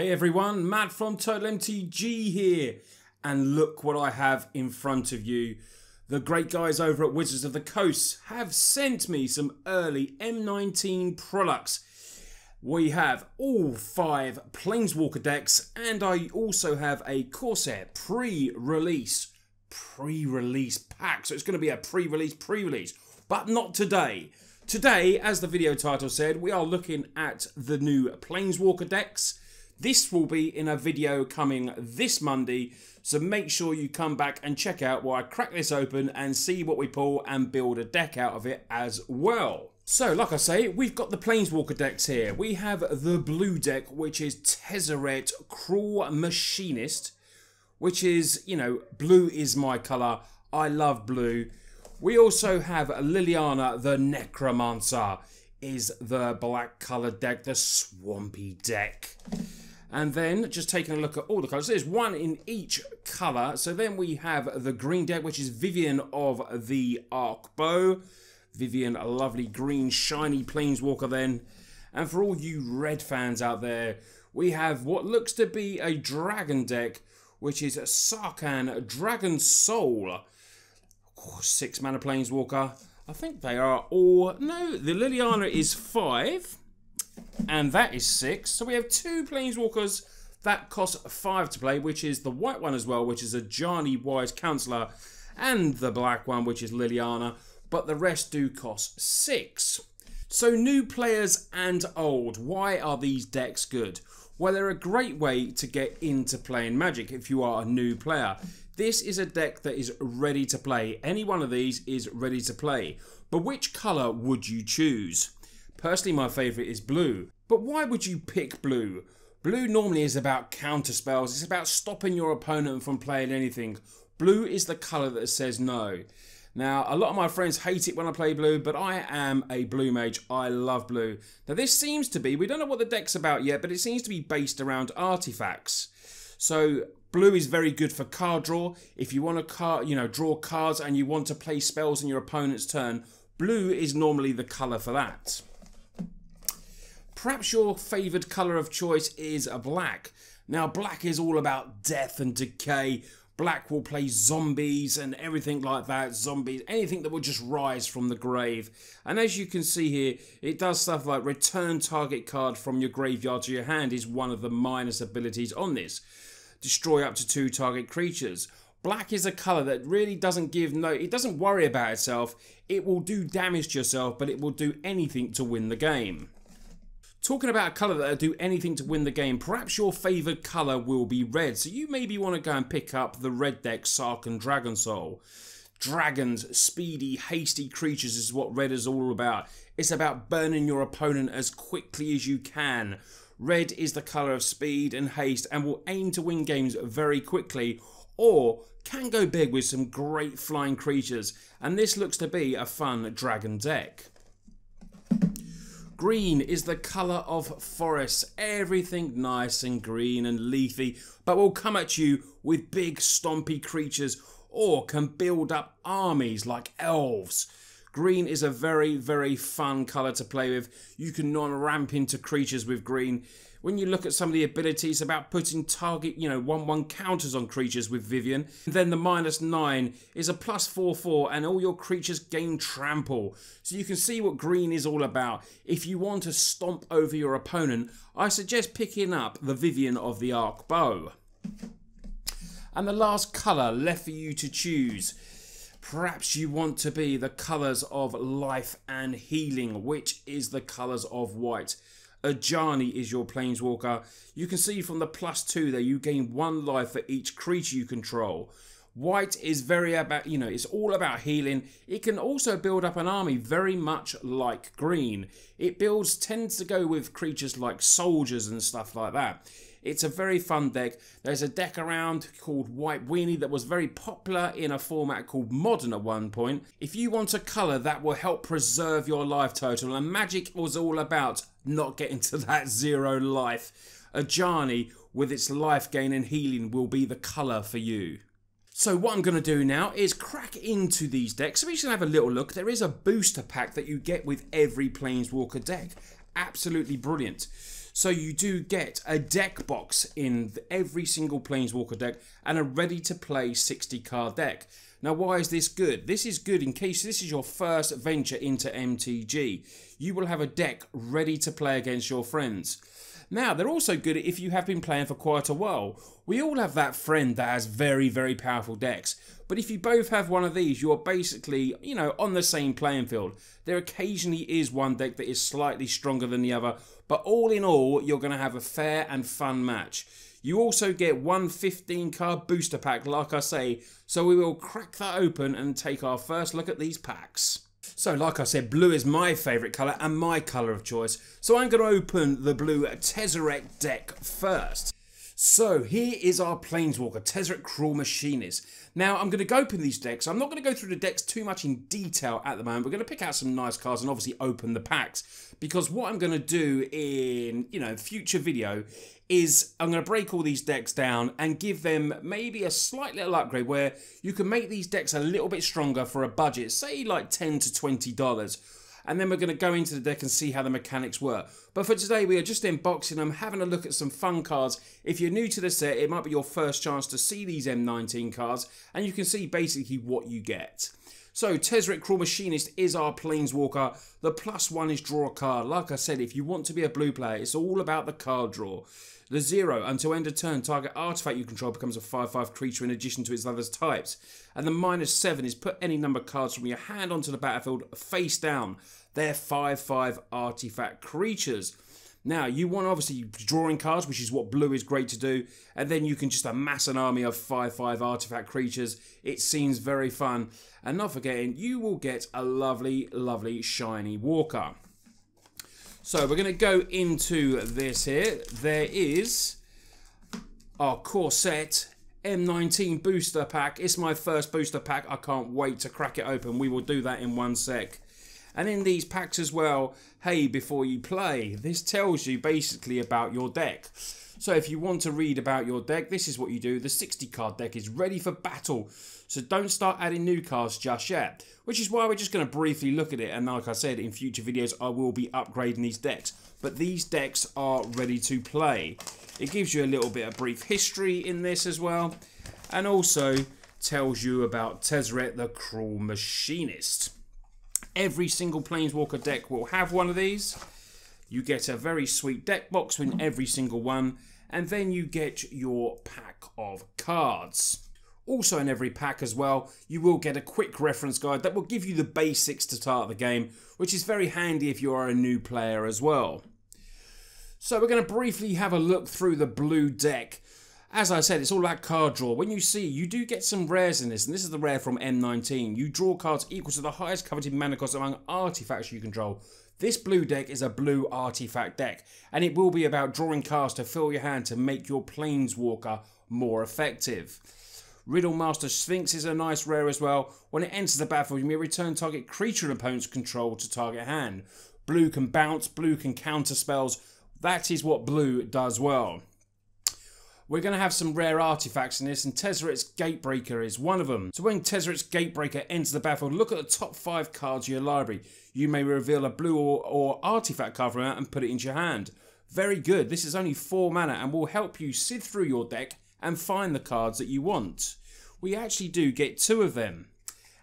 Hey everyone, Matt from TOTALmtg here, and look what I have in front of you. The great guys over at Wizards of the Coast have sent me some early M19 products. We have all 5 Planeswalker decks, and I also have a Corsair pre-release pack. So it's going to be a pre-release, but not today. Today, as the video title said, we are looking at the new Planeswalker decks. This will be in a video coming this Monday, so make sure you come back and check out while I crack this open and see what we pull and build a deck out of it as well. So, like I say, we've got the Planeswalker decks here. We have the blue deck, which is Tezzeret Cruel Machinist, which is, you know, blue is my colour. I love blue. We also have Liliana the Necromancer, is the black coloured deck, the Swampy deck. And then, just taking a look at all the colours, there's one in each colour. So then we have the green deck, which is Vivian of the Arkbow. Vivian, a lovely green, shiny Planeswalker then. And for all you red fans out there, we have what looks to be a dragon deck, which is Sarkhan Dragon Soul. 6 mana Planeswalker. I think they are all... No, the Liliana is 5. And that is 6. So we have 2 Planeswalkers that cost 5 to play, which is the white one as well, which is a Ajani Wise Counselor, and the black one, which is Liliana. But the rest do cost 6. So new players and old, why are these decks good? Well, they're a great way to get into playing Magic if you are a new player. This is a deck that is ready to play. Any one of these is ready to play. But which colour would you choose? Personally, my favourite is blue. But why would you pick blue? Blue normally is about counter spells. It's about stopping your opponent from playing anything. Blue is the colour that says no. Now, a lot of my friends hate it when I play blue, but I am a blue mage. I love blue. Now, this seems to be, we don't know what the deck's about yet, but it seems to be based around artifacts. So, blue is very good for card draw. If you want to draw cards and you want to play spells in your opponent's turn, blue is normally the colour for that. Perhaps your favoured colour of choice is black. Now, black is all about death and decay. Black will play zombies and everything like that. Zombies, anything that will just rise from the grave. And as you can see here, it does stuff like return target card from your graveyard to your hand is one of the minus abilities on this. Destroy up to 2 target creatures. Black is a colour that really doesn't it doesn't worry about itself. It will do damage to yourself, but it will do anything to win the game. Talking about a colour that will do anything to win the game, perhaps your favoured colour will be red. So you maybe want to go and pick up the red deck, Sarkhan Dragon Soul. Dragons, speedy, hasty creatures is what red is all about. It's about burning your opponent as quickly as you can. Red is the colour of speed and haste and will aim to win games very quickly, or can go big with some great flying creatures. And this looks to be a fun dragon deck. Green is the colour of forests, everything nice and green and leafy, but will come at you with big stompy creatures or can build up armies like elves. Green is a very, very fun colour to play with. You can non-ramp into creatures with green. When you look at some of the abilities about putting target, 1/1 counters on creatures with Vivian, then the -9 is a +4/4 and all your creatures gain trample. So you can see what green is all about. If you want to stomp over your opponent, I suggest picking up the Vivian of the Arkbow. And the last colour left for you to choose. Perhaps you want to be the colours of life and healing, which is the colours of white. Ajani is your Planeswalker. You can see from the +2 there, you gain 1 life for each creature you control. White is very about, it's all about healing. It can also build up an army very much like green. It tends to go with creatures like soldiers and stuff like that. It's a very fun deck. There's a deck around called White Weenie that was very popular in a format called Modern at one point. If you want a colour that will help preserve your life total, and Magic was all about not getting to that 0 life, Ajani with its life gain and healing will be the colour for you. So what I'm going to do now is crack into these decks. So we should have a little look. There is a booster pack that you get with every Planeswalker deck. Absolutely brilliant. So you do get a deck box in every single Planeswalker deck and a ready to play 60 card deck. Now, why is this good? This is good in case this is your first venture into MTG. You will have a deck ready to play against your friends. Now, they're also good if you have been playing for quite a while. We all have that friend that has very, very powerful decks. But if you both have one of these, you're basically, you know, on the same playing field. There occasionally is one deck that is slightly stronger than the other, but all in all, you're going to have a fair and fun match. You also get one 15-card booster pack, like I say, so we will crack that open and take our first look at these packs. So, like I said, blue is my favourite colour and my colour of choice, so I'm going to open the blue Tezzeret deck first. So, here is our Planeswalker, Tezzeret Cruel Machinist. Now, I'm going to open these decks. I'm not going to go through the decks too much in detail at the moment. We're going to pick out some nice cards and obviously open the packs. Because what I'm going to do in, future video is I'm going to break all these decks down and give them maybe a slight little upgrade where you can make these decks a little bit stronger for a budget, say like $10 to $20. And then we're going to go into the deck and see how the mechanics work. But for today, we are just unboxing them, having a look at some fun cards. If you're new to the set, it might be your first chance to see these M19 cards, and you can see basically what you get. So, Tezzeret Cruel Machinist is our Planeswalker. The +1 is draw a card. Like I said, if you want to be a blue player, it's all about the card draw. The 0, until end of turn, target artifact you control becomes a 5/5 creature in addition to its other types. And the -7 is put any number of cards from your hand onto the battlefield face down. They're 5/5 artifact creatures. Now, you want obviously drawing cards, which is what blue is great to do, and then you can just amass an army of 5/5 artifact creatures. It seems very fun. And not forgetting, you will get a lovely, lovely shiny walker. So we're going to go into this here. There is our core set, M19 Booster Pack. It's my first booster pack. I can't wait to crack it open. We will do that in one sec. And in these packs as well, hey, before you play, this tells you basically about your deck. So if you want to read about your deck, this is what you do. The 60 card deck is ready for battle. So don't start adding new cards just yet. Which is why we're just going to briefly look at it. And like I said, in future videos, I will be upgrading these decks. But these decks are ready to play. It gives you a little bit of brief history in this as well. And also tells you about Tezzeret the Cruel Machinist. Every single Planeswalker deck will have one of these. You get a very sweet deck box with every single one. And then you get your pack of cards. Also in every pack as well, you will get a quick reference guide that will give you the basics to start the game, which is very handy if you are a new player as well. So we're going to briefly have a look through the blue deck. As I said, it's all about card draw. When you see, you do get some rares in this, and this is the rare from M19. You draw cards equal to the highest coveted mana cost among artifacts you control. This blue deck is a blue artifact deck, and it will be about drawing cards to fill your hand to make your Planeswalker more effective. Riddlemaster Sphinx is a nice rare as well. When it enters the battlefield, you may return target creature and opponent's control to target hand. Blue can bounce, blue can counter spells. That is what blue does well. We're going to have some rare artifacts in this, and Tezzeret's Gatebreaker is one of them. So when Tezzeret's Gatebreaker enters the battlefield, look at the top 5 cards of your library. You may reveal a blue or artifact card from it and put it into your hand. Very good. This is only 4 mana and will help you sift through your deck and find the cards that you want. We actually do get 2 of them.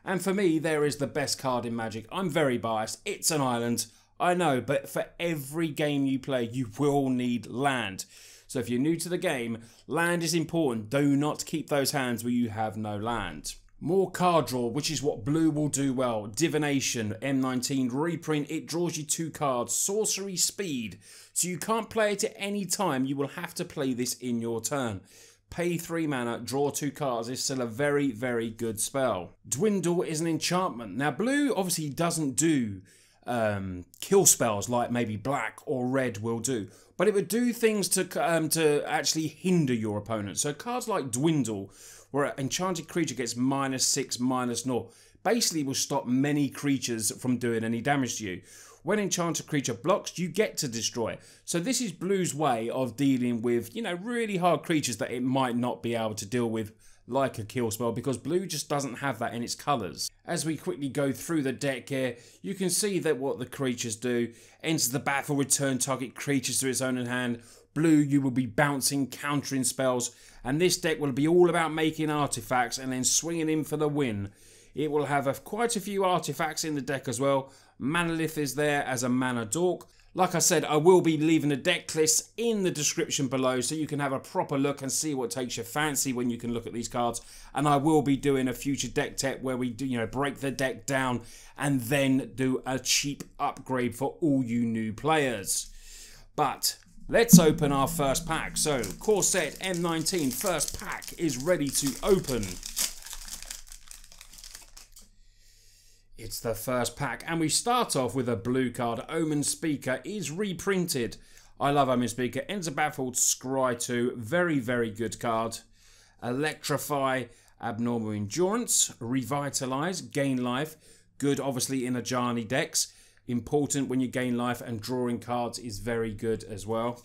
And for me, there is the best card in Magic. I'm very biased. It's an island. I know, but for every game you play, you will need land. So if you're new to the game, land is important. Do not keep those hands where you have no land. More card draw, which is what blue will do well. Divination, M19 reprint. It draws you 2 cards. Sorcery Speed. So you can't play it at any time. You will have to play this in your turn. Pay 3 mana, draw 2 cards is still a very, very good spell. Dwindle is an enchantment. Now, blue obviously doesn't do kill spells like maybe black or red will do. But it would do things to actually hinder your opponent. So cards like Dwindle, where an enchanted creature gets -6/-0, basically will stop many creatures from doing any damage to you. When enchanted creature blocks, you get to destroy it. So this is blue's way of dealing with, really hard creatures that it might not be able to deal with like a kill spell because blue just doesn't have that in its colours. As we quickly go through the deck here, you can see that what the creatures do. Enters the battle, return target creatures to its own hand. Blue, you will be bouncing, countering spells, and this deck will be all about making artifacts and then swinging in for the win. It will have quite a few artifacts in the deck as well. Manalith is there as a mana dork. Like I said, I will be leaving the deck list in the description below so you can have a proper look and see what takes your fancy when you can look at these cards. And I will be doing a future deck tech where we do, break the deck down and then do a cheap upgrade for all you new players. But let's open our first pack. So, core set M19 first pack is ready to open. It's the first pack, and we start off with a blue card. Omen Speaker is reprinted. I love Omen Speaker. Enter battlefield, scry 2. Very, very good card. Electrify, Abnormal Endurance, Revitalize, Gain Life. Good, obviously, in Ajani decks. Important when you gain life, and drawing cards is very good as well.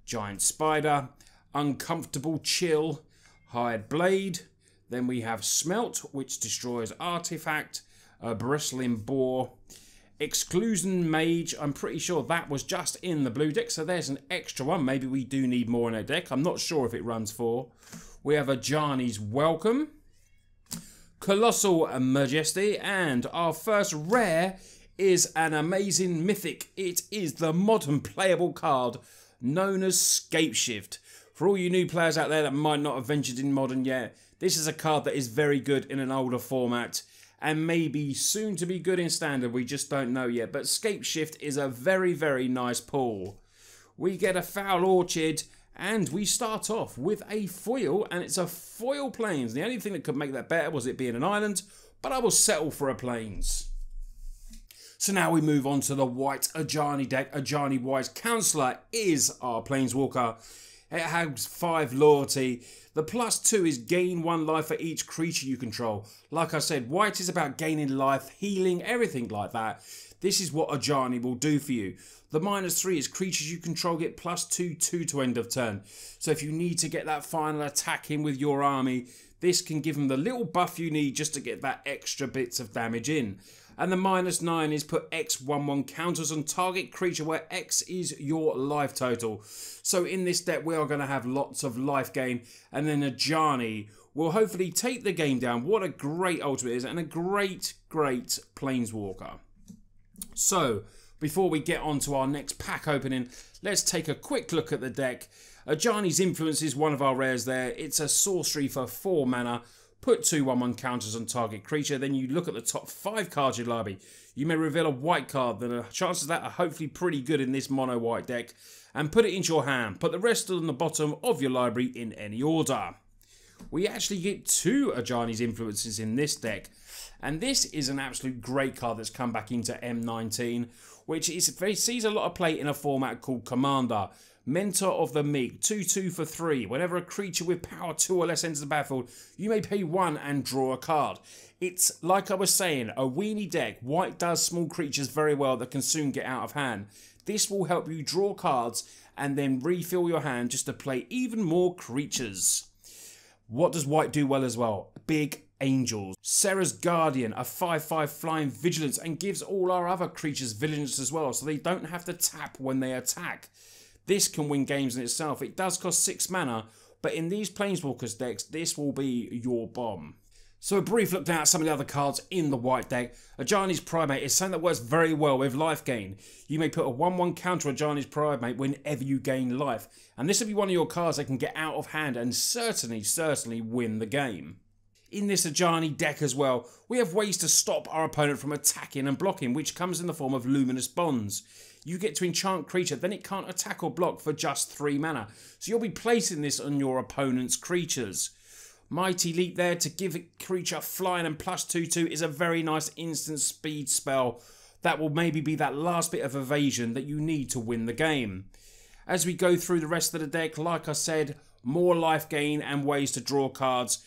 Giant Spider, Uncomfortable Chill, Hired Blade. Then we have Smelt, which destroys Artifact. A Bristling Boar, Exclusion Mage. I'm pretty sure that was just in the blue deck, so there's an extra one. Maybe we do need more in our deck. I'm not sure if it runs 4. We have Ajani's Welcome, Colossal Majesty, and our first rare is an amazing mythic. It is the modern playable card known as Scapeshift. For all you new players out there that might not have ventured in Modern yet, this is a card that is very good in an older format and maybe soon to be good in Standard. We just don't know yet. But Scapeshift is a very, very nice pull. We get a Foul Orchid, and we start off with a foil, and it's a foil Plains. The only thing that could make that better was it being an island, but I will settle for a Plains. So now we move on to the white Ajani deck. Ajani Wise Counselor is our Planeswalker. It has 5 loyalty. The +2 is gain 1 life for each creature you control. Like I said, white is about gaining life, healing, everything like that. This is what Ajani will do for you. The -3 is creatures you control get +2/2 to end of turn. So if you need to get that final attack in with your army, this can give them the little buff you need just to get that extra bits of damage in. And the -9 is put X/1/1 counters on target creature where X is your life total. So in this deck we are going to have lots of life gain, and then Ajani will hopefully take the game down. What a great ultimate it is, and a great, great Planeswalker. So before we get on to our next pack opening, let's take a quick look at the deck. Ajani's Influence is one of our rares there. It's a sorcery for 4 mana. Put 2/1/1 counters on target creature. Then you look at the top 5 cards in your library. You may reveal a white card. The chances of that are hopefully pretty good in this mono white deck. And put it into your hand. Put the rest on the bottom of your library in any order. We actually get 2 Ajani's Influences in this deck. And this is an absolute great card that's come back into M19, which sees a lot of play in a format called Commander. Mentor of the Meek, 2/2 for 3. Whenever a creature with power 2 or less enters the battlefield, you may pay 1 and draw a card. It's, like I was saying, a weenie deck. White does small creatures very well that can soon get out of hand. This will help you draw cards and then refill your hand just to play even more creatures. What does white do well as well? Big Angels. Serra's Guardian, a 5/5 flying vigilance, and gives all our other creatures vigilance as well, so they don't have to tap when they attack. This can win games in itself. It does cost 6 mana, but in these Planeswalkers decks, this will be your bomb. So a brief look down at some of the other cards in the white deck. Ajani's Primate is something that works very well with life gain. You may put a 1/1 counter Ajani's Primate whenever you gain life, and this will be one of your cards that can get out of hand and certainly win the game. In this Ajani deck as well, we have ways to stop our opponent from attacking and blocking, which comes in the form of Luminous Bonds. You get to enchant creature, then it can't attack or block for just 3 mana. So you'll be placing this on your opponent's creatures. Mighty Leap there to give a creature flying and +2/2 is a very nice instant speed spell that will maybe be that last bit of evasion that you need to win the game. As we go through the rest of the deck, like I said, more life gain and ways to draw cards.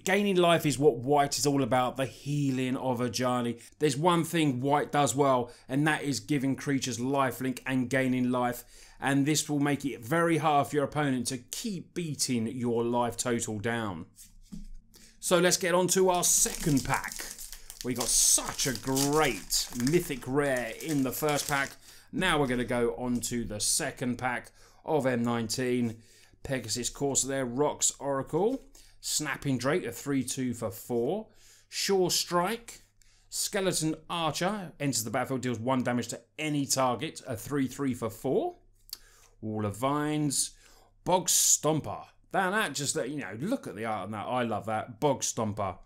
Gaining life is what white is all about, the healing of Ajani. There's one thing white does well, and that is giving creatures lifelink and gaining life. And this will make it very hard for your opponent to keep beating your life total down. So let's get on to our second pack. We got such a great mythic rare in the first pack. Now we're going to go on to the second pack of M19. Pegasus Corsair, Rocks Oracle, Snapping Drake, a 3/2 for 4. Sure Strike, Skeleton Archer, enters the battlefield, deals 1 damage to any target, a 3/3 for 4. Wall of Vines, Bog Stomper. That just, you know, look at the art on that. I love that. Bog Stomper.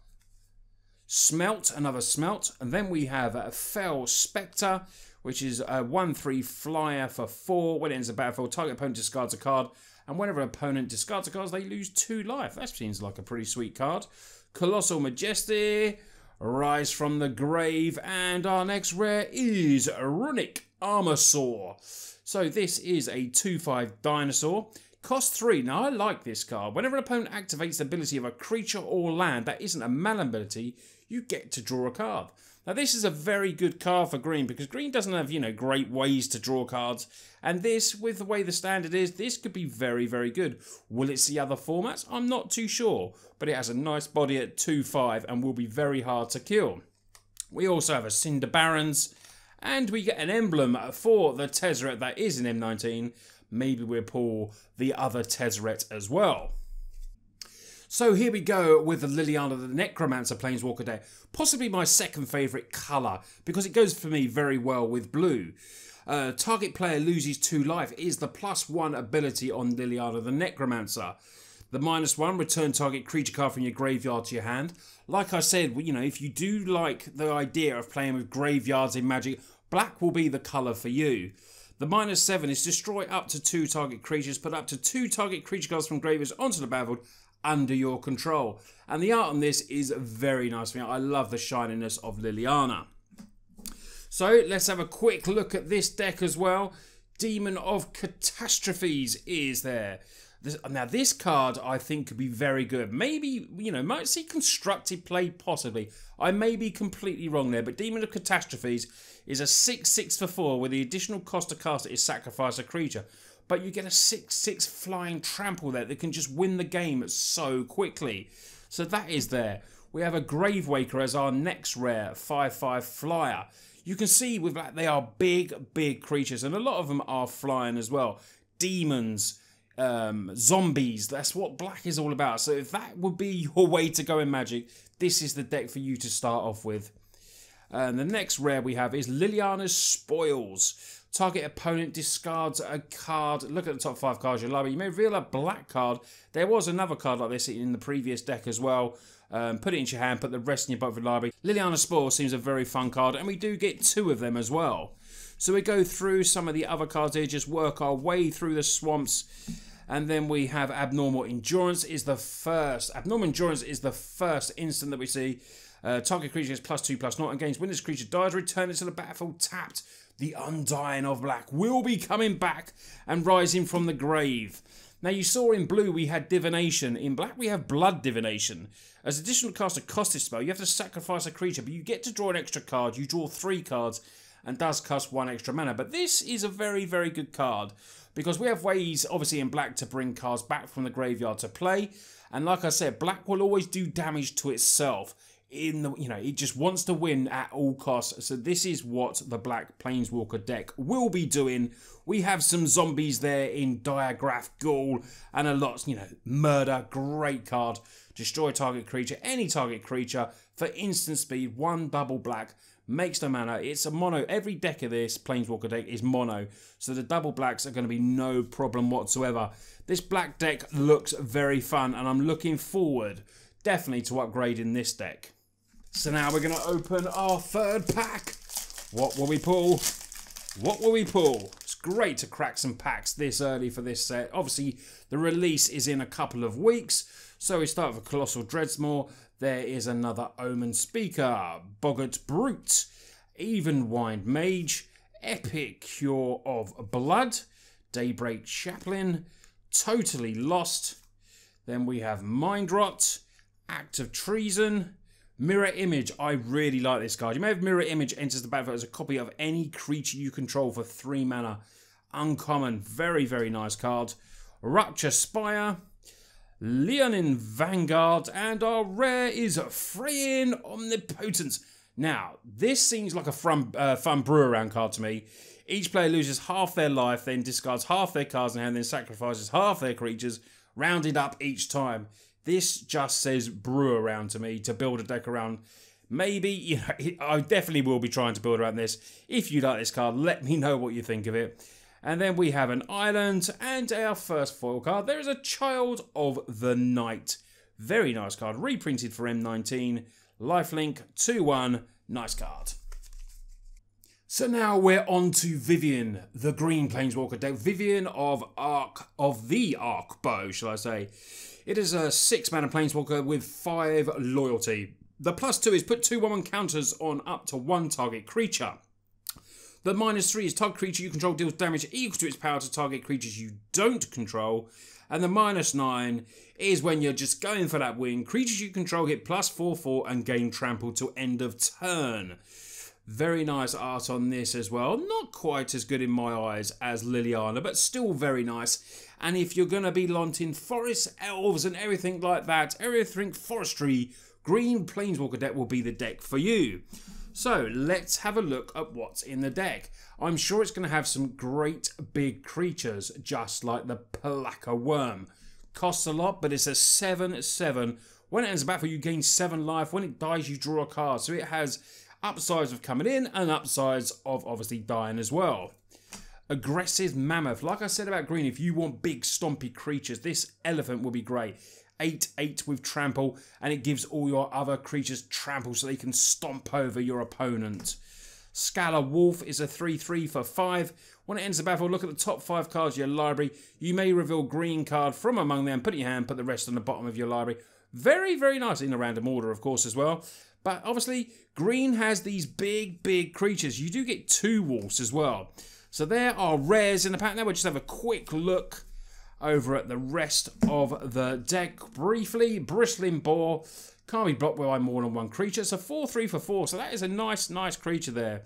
Smelt, another Smelt. And then we have a Fell Spectre, which is a 1/3 flyer for 4. When it enters the battlefield, target opponent discards a card. And whenever an opponent discards a card, they lose 2 life. That seems like a pretty sweet card. Colossal Majesty, Rise from the Grave. And our next rare is Runic Armosaur. So this is a 2/5 dinosaur. Cost 3. Now, I like this card. Whenever an opponent activates the ability of a creature or land that isn't a mana ability, you get to draw a card. Now, this is a very good card for green because green doesn't have, you know, great ways to draw cards. And this, with the way the standard is, this could be very, very good. Will it see other formats? I'm not too sure. But it has a nice body at 2/5 and will be very hard to kill. We also have a Cinder Barons. And we get an emblem for the Tezzeret that is in M19. Maybe we'll pull the other Tezzeret as well. So here we go with the Liliana the Necromancer Planeswalker deck. Possibly my second favourite colour because it goes for me very well with blue. Target player loses 2 life is the +1 ability on Liliana the Necromancer. The -1, return target creature card from your graveyard to your hand. Like I said, you know, if you do like the idea of playing with graveyards in Magic, black will be the colour for you. The -7 is destroy up to 2 target creatures, put up to 2 target creature cards from graveyards onto the battlefield under your control. And the art on this is very nice for me. I love the shininess of Liliana. So let's have a quick look at this deck as well. Demon of Catastrophes is there. Now this card I think could be very good. Maybe, you know, might see constructed play possibly. I may be completely wrong there, but Demon of Catastrophes is a 6/6 for 4 where the additional cost to cast it is sacrifice a creature. But you get a 6/6 flying trample there that can just win the game so quickly. So that is there. We have a Gravewaker as our next rare 5/5 flyer. You can see with that they are big creatures and a lot of them are flying as well. Demons, zombies, that's what black is all about. So if that would be your way to go in Magic, this is the deck for you to start off with. And the next rare we have is Liliana's Spoils. Target opponent discards a card. Look at the top 5 cards of your library. You may reveal a black card. There was another card like this in the previous deck as well. Put it into your hand, put the rest in your bottom of your library. Liliana's Spoils seems a very fun card, and we do get 2 of them as well. So we go through some of the other cards here, just work our way through the swamps. And then we have Abnormal Endurance is the first. Abnormal Endurance is the first instant that we see. Target creature is +2/+0 and gains when this creature dies, return it to the battlefield tapped. The Undying of Black will be coming back and rising from the grave. Now you saw in blue we had Divination. In black we have Blood Divination. As additional cast a costed spell, you have to sacrifice a creature, but you get to draw an extra card. You draw 3 cards and does cost 1 extra mana. But this is a very, very good card because we have ways, obviously in black, to bring cards back from the graveyard to play. And like I said, black will always do damage to itself. It just wants to win at all costs. So this is what the black Planeswalker deck will be doing. We have some zombies there in Diagraph Ghoul and a lot, Murder, great card. Destroy target creature, any target creature for instant speed, 1 double black, makes no mana. It's a mono. Every deck of this Planeswalker deck is mono. So the double blacks are going to be no problem whatsoever. This black deck looks very fun and I'm looking forward definitely to upgrading this deck. So now we're going to open our third pack. What will we pull? What will we pull? It's great to crack some packs this early for this set. Obviously, the release is in a couple of weeks. So we start with Colossal Dreadsmore. There is another Omen Speaker. Boggart Brute. Evenwind Mage. Epic Cure of Blood. Daybreak Chaplain. Totally Lost. Then we have Mind Rot. Act of Treason. Mirror Image. I really like this card. You may have Mirror Image enters the battlefield as a copy of any creature you control for 3 mana. Uncommon. Very, very nice card. Rupture Spire. Leonin Vanguard, and our rare is Freeing Omnipotence. Now, this seems like a fun brew around card to me. Each player loses half their life, then discards half their cards in hand, then sacrifices half their creatures, rounded up each time. This just says brew around to me to build a deck around. Maybe, you know, I definitely will be trying to build around this. If you like this card, let me know what you think of it. And then we have an island and our first foil card. There is a Child of the Night. Very nice card. Reprinted for M19. Lifelink 2-1. Nice card. So now we're on to Vivian, the green Planeswalker deck. Vivian of the Arc Bow, shall I say. It is a 6-mana Planeswalker with 5 loyalty. The +2 is put 2/1 counters on up to 1 target creature. The -3 is target creature you control deals damage equal to its power to target creatures you don't control. And the -9 is when you're just going for that win. Creatures you control get +4/4 and gain trample till end of turn. Very nice art on this as well. Not quite as good in my eyes as Liliana, but still very nice. And if you're going to be launching forests, elves and everything like that, everything forestry, green Planeswalker deck will be the deck for you. So let's have a look at what's in the deck. I'm sure it's going to have some great big creatures, just like the Palaka Worm. Costs a lot, but it's a 7/7. When it ends the battle, you gain 7 life. When it dies, you draw a card. So it has upsides of coming in and upsides of obviously dying as well. Aggressive Mammoth. Like I said about green, if you want big stompy creatures, this elephant will be great. 8/8 with trample, and it gives all your other creatures trample so they can stomp over your opponent. Scalar Wolf is a 3/3 for 5. When it ends the battle, look at the top 5 cards of your library. You may reveal green card from among them, put it in your hand, put the rest on the bottom of your library. Very, very nice in a random order, of course, as well. But obviously, green has these big creatures. You do get 2 wolves as well. So there are rares in the pack. Now we'll just have a quick look over at the rest of the deck briefly. Bristling Boar can't be blocked by more than 1 creature. It's a 4/3 for 4, so that is a nice creature there.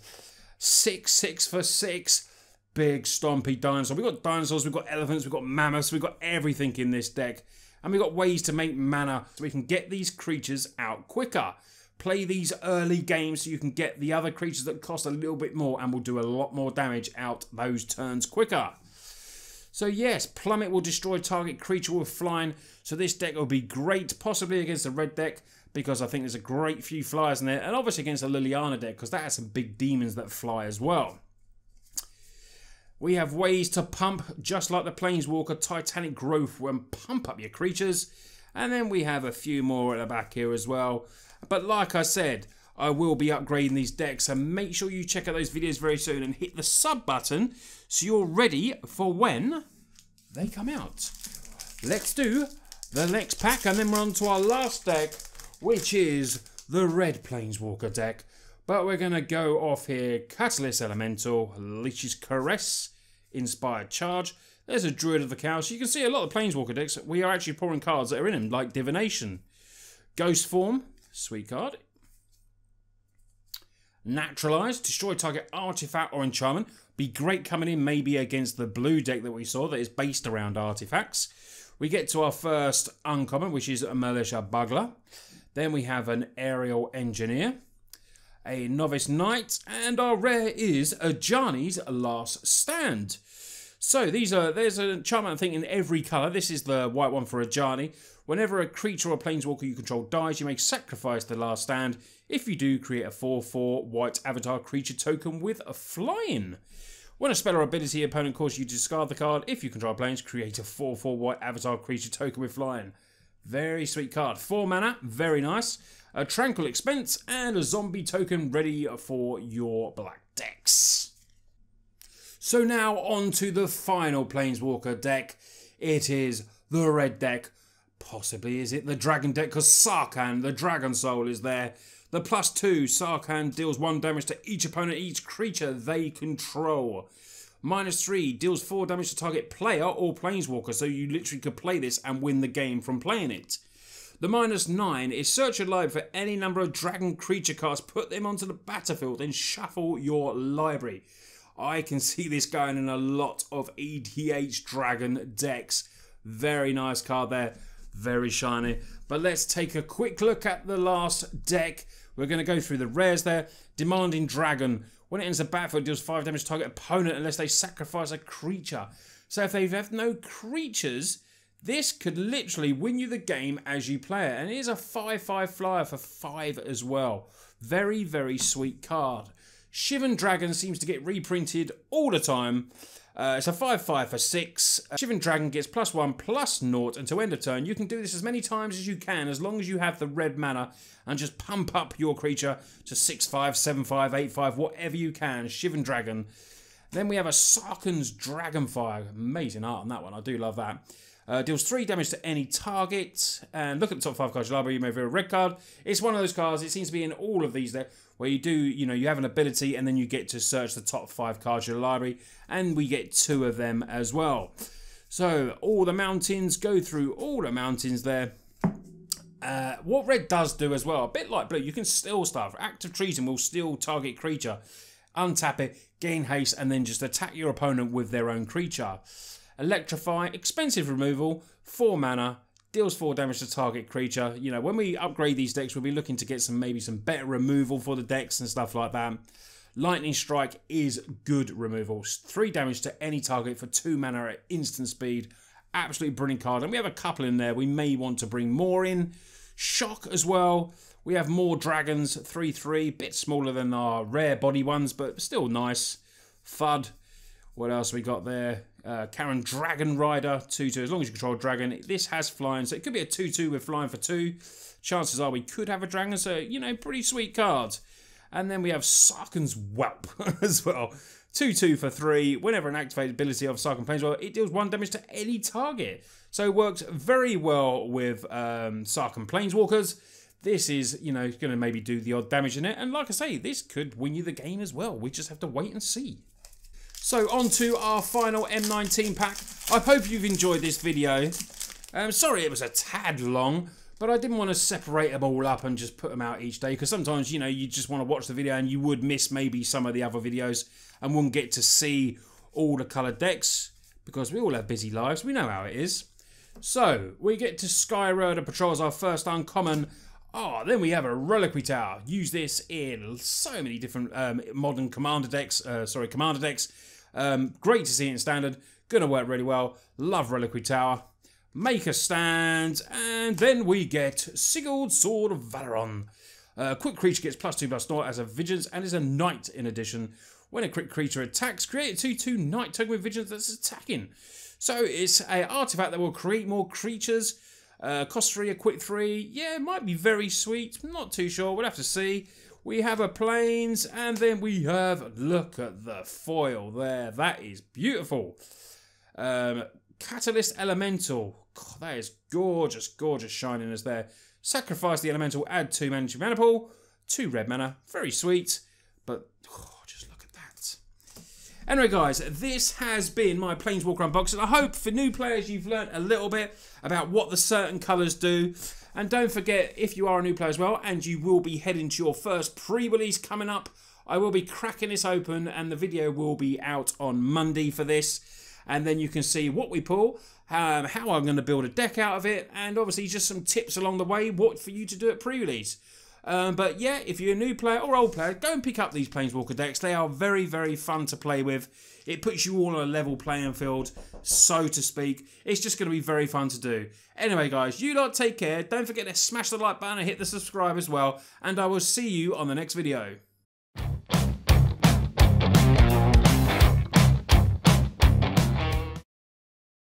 6/6 for 6. Big stompy dinosaur. We've got dinosaurs, we've got elephants, we've got mammoths, we've got everything in this deck. And we've got ways to make mana so we can get these creatures out quicker. Play these early games so you can get the other creatures that cost a little bit more and will do a lot more damage out those turns quicker. So yes, Plummet will destroy target creature with flying. So this deck will be great, possibly against the red deck, because I think there's a great few flyers in there. And obviously against the Liliana deck, because that has some big demons that fly as well. We have ways to pump, just like the Planeswalker, Titanic Growth, and pump up your creatures. And then we have a few more at the back here as well. But like I said, I will be upgrading these decks, so make sure you check out those videos very soon and hit the sub button so you're ready for when they come out. Let's do the next pack, and then we're on to our last deck, which is the red Planeswalker deck. But we're going to go off here. Catalyst Elemental, Leech's Caress, Inspired Charge. There's a Druid of the Cow. So you can see a lot of Planeswalker decks, we are actually pouring cards that are in them, like Divination. Ghost Form, sweet card. Naturalize, destroy target artifact or enchantment. Be great coming in maybe against the blue deck that we saw that is based around artifacts. We get to our first uncommon, which is a Militia Bugler. Then we have an Aerial Engineer, a Novice Knight, and our rare is Ajani's Last Stand. So there's an enchantment I think in every colour. This is the white one for Ajani. Whenever a creature or planeswalker you control dies, you may sacrifice the Last Stand. If you do, create a 4/4 white avatar creature token with a flying. When a spell or ability opponent causes you to discard the card, if you control planes, create a 4/4 white avatar creature token with flying. Very sweet card. 4 mana, very nice. A Tranquil Expense and a zombie token ready for your black decks. So now on to the final Planeswalker deck. It is the red deck. Possibly is it the dragon deck, because Sarkhan, the Dragon Soul, is there. The +2, Sarkhan deals 1 damage to each opponent, each creature they control. -3, deals 4 damage to target player or planeswalker, so you literally could play this and win the game from playing it. The -9 is search your library for any number of dragon creature cards, put them onto the battlefield, and shuffle your library. I can see this going in a lot of EDH dragon decks. Very nice card there. Very shiny. But let's take a quick look at the last deck. We're going to go through the rares there. Demanding Dragon. When it enters the battlefield, it deals 5 damage to target opponent unless they sacrifice a creature. So if they have no creatures, this could literally win you the game as you play it. And it is a 5/5 flyer for 5 as well. Very, very sweet card. Shivan Dragon seems to get reprinted all the time. It's a 5/5 for 6. Shivan Dragon gets +1/+0 until end of turn. You can do this as many times as you can, as long as you have the red mana, and just pump up your creature to 6/5, 7/5, 8/5, whatever you can. Shivan Dragon. Then we have a Sarkhan's Dragonfire. Amazing art on that one. I do love that. Deals 3 damage to any target. And look at the top 5 cards of your library. You may reveal a red card. It's one of those cards, it seems to be in all of these there, where you do, you have an ability and then you get to search the top 5 cards of your library. And we get 2 of them as well. So, all the mountains, go through all the mountains there. What red does do as well, a bit like blue, you can still stuff. Act of Treason will still target creature. Untap it, gain haste, and then just attack your opponent with their own creature. Electrify, expensive removal, 4 mana, deals 4 damage to target creature. When we upgrade these decks, we'll be looking to get maybe some better removal for the decks and stuff like that. Lightning Strike is good removal. 3 damage to any target for 2 mana at instant speed. Absolutely brilliant card. And we have a couple in there. We may want to bring more in. Shock as well. We have more dragons, 3/3. Bit smaller than our rare body ones, but still nice. Thud. What else we got there? Karen Dragon Rider, 2/2. As long as you control a dragon, this has flying, so it could be a 2/2 with flying for 2. Chances are we could have a dragon, so pretty sweet cards. And then we have Sarkhan's Whelp as well. 2/2 for 3. Whenever an activated ability of Sarkhan Planeswalker, it deals 1 damage to any target. So it works very well with Sarkhan Planeswalkers. This is, going to maybe do the odd damage in it. And like I say, this could win you the game as well. We just have to wait and see. So on to our final M19 pack. I hope you've enjoyed this video. Sorry it was a tad long, but I didn't want to separate them all up and just put them out each day, because sometimes, you just want to watch the video and you would miss maybe some of the other videos and wouldn't get to see all the coloured decks, because we all have busy lives. We know how it is. So we get to Skyroad Patrol as our first uncommon. Then we have a Reliquary Tower. Use this in so many different modern commander decks. Great to see it in standard. Gonna work really well. Love Reliquary Tower. Make a stand. And then we get Sigurd Sword of Valeron. Quick creature gets +2/+0 as a Vigilance and is a knight in addition. When a quick creature attacks, create a 2/2 knight token with Vigilance that's attacking. So it's an artifact that will create more creatures. Cost 3, a quick 3. Yeah, it might be very sweet. I'm not too sure. We'll have to see. We have a Plains, and then we have, look at the foil there. That is beautiful. Catalyst Elemental. God, that is gorgeous, gorgeous shininess there. Sacrifice the Elemental, add 2 mana to mana pool. 2 red mana. Very sweet. But, just look at that. Anyway, guys, this has been my Planeswalker unboxing. I hope for new players you've learnt a little bit about what the certain colours do. And don't forget, if you are a new player as well, and you will be heading to your first pre-release coming up, I will be cracking this open, and the video will be out on Monday for this. And then you can see what we pull, how I'm going to build a deck out of it, and obviously just some tips along the way, what for you to do at pre-release. But yeah, if you're a new player or old player, go and pick up these Planeswalker decks. They are very, very fun to play with. It puts you all on a level playing field, so to speak. It's just going to be very fun to do. Anyway, guys, you lot take care. Don't forget to smash the like button and hit the subscribe as well. And I will see you on the next video.